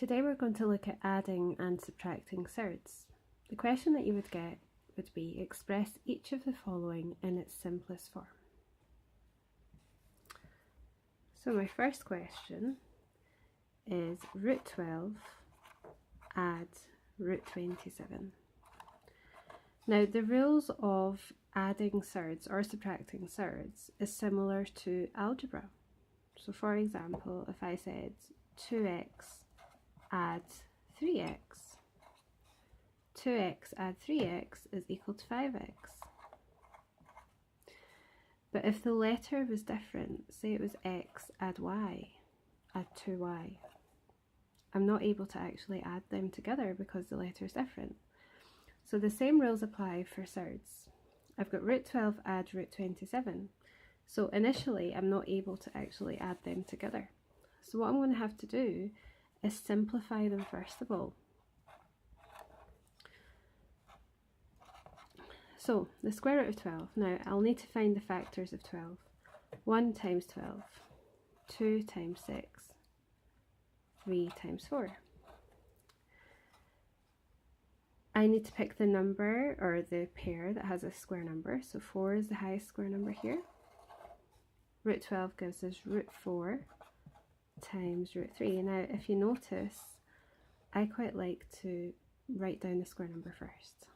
Today we're going to look at adding and subtracting surds. The question that you would get would be, express each of the following in its simplest form. So my first question is root 12 add root 27. Now the rules of adding surds or subtracting surds is similar to algebra. So for example, if I said 2x add 3x, 2x add 3x is equal to 5x. But if the letter was different, say it was x add y, add 2y, I'm not able to actually add them together because the letter is different. So the same rules apply for surds. I've got root 12 add root 27. So initially I'm not able to actually add them together. So what I'm going to have to do is simplify them first of all. So the square root of 12, now I'll need to find the factors of 12. 1 times 12, 2 times 6, 3 times 4. I need to pick the number or the pair that has a square number, so 4 is the highest square number here. Root 12 gives us root 4 times root 3. Now if you notice, I quite like to write down the square number first.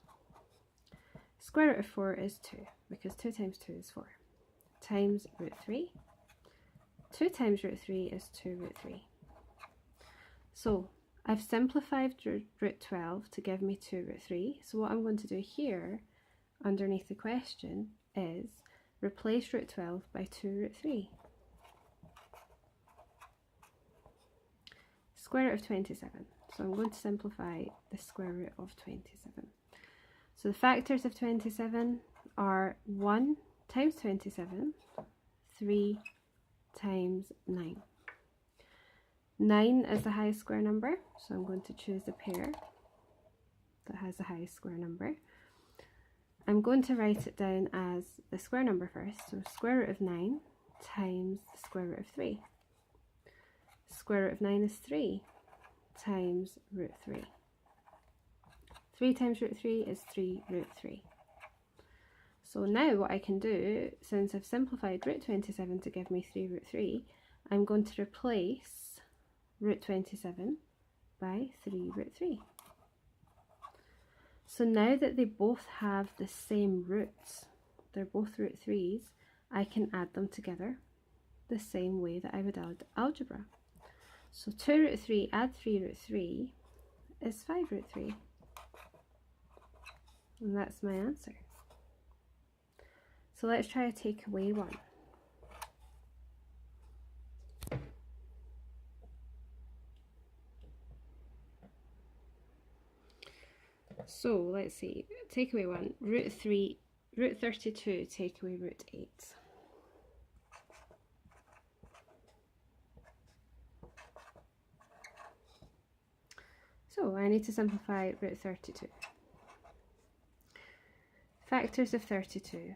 Square root of 4 is 2, because 2 times 2 is 4, times root 3. 2 times root 3 is 2 root 3. So I've simplified root 12 to give me 2 root 3. So what I'm going to do here underneath the question is replace root 12 by 2 root 3. Square root of 27. So I'm going to simplify the square root of 27. So the factors of 27 are 1 times 27, 3 times 9. 9 is the highest square number, so I'm going to choose the pair that has the highest square number. I'm going to write it down as the square number first, so square root of 9 times the square root of 3. Square root of 9 is 3 times root 3. 3 times root 3 is 3 root 3. So now what I can do, since I've simplified root 27 to give me 3 root 3, I'm going to replace root 27 by 3 root 3. So now that they both have the same roots, they're both root 3's, I can add them together the same way that I would add algebra. So 2 root 3 add 3 root 3 is 5 root 3. And that's my answer. So let's try a takeaway one. So let's see, takeaway one, root 32 take away root 8. So I need to simplify root 32. Factors of 32,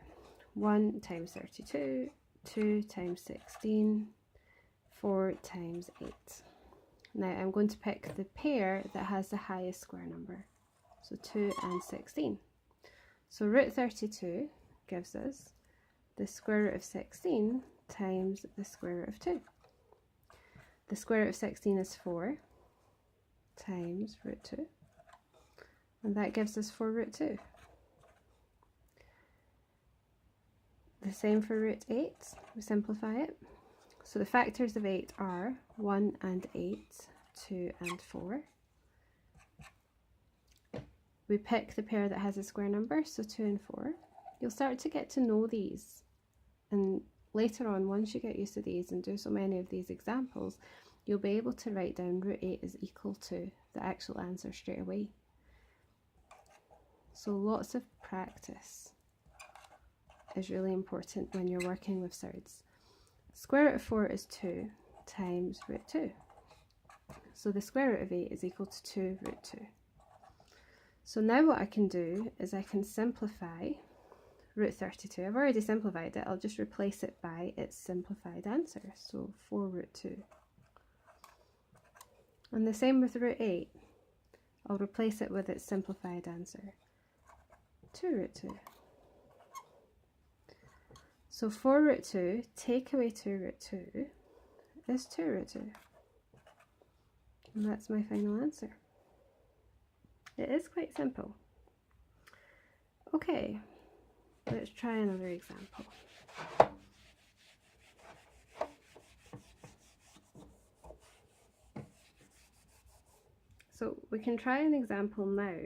1 times 32, 2 times 16, 4 times 8. Now I'm going to pick the pair that has the highest square number, so 2 and 16. So root 32 gives us the square root of 16 times the square root of 2. The square root of 16 is 4 times root 2, and that gives us 4 root 2. The same for root 8, we simplify it. So the factors of 8 are 1 and 8, 2 and 4. We pick the pair that has a square number, so 2 and 4. You'll start to get to know these, and later on, once you get used to these and do so many of these examples, you'll be able to write down root 8 is equal to the actual answer straight away. So lots of practice is really important when you're working with surds. Square root of 4 is 2 times root 2. So the square root of 8 is equal to 2 root 2. So now what I can do is I can simplify root 32. I've already simplified it, I'll just replace it by its simplified answer, so 4 root 2. And the same with root 8. I'll replace it with its simplified answer, 2 root 2. So 4 root 2, take away 2 root 2 is 2 root 2. And that's my final answer. It is quite simple. Okay, let's try another example. So we can try an example now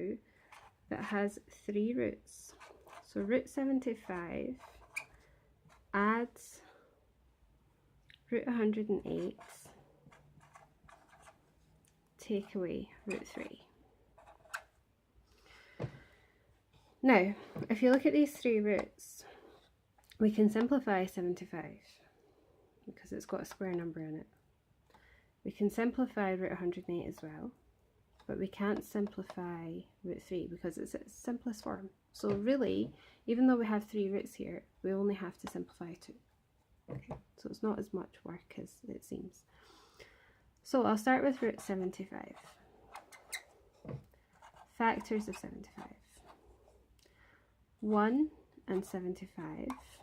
that has 3 roots. So root 75 adds root 108, take away root 3. Now, if you look at these 3 roots, we can simplify 75 because it's got a square number in it. We can simplify root 108 as well, but we can't simplify root 3 because it's its simplest form. So really, even though we have 3 roots here, we only have to simplify 2. Okay, so it's not as much work as it seems. So I'll start with root 75. Factors of 75. 1 and 75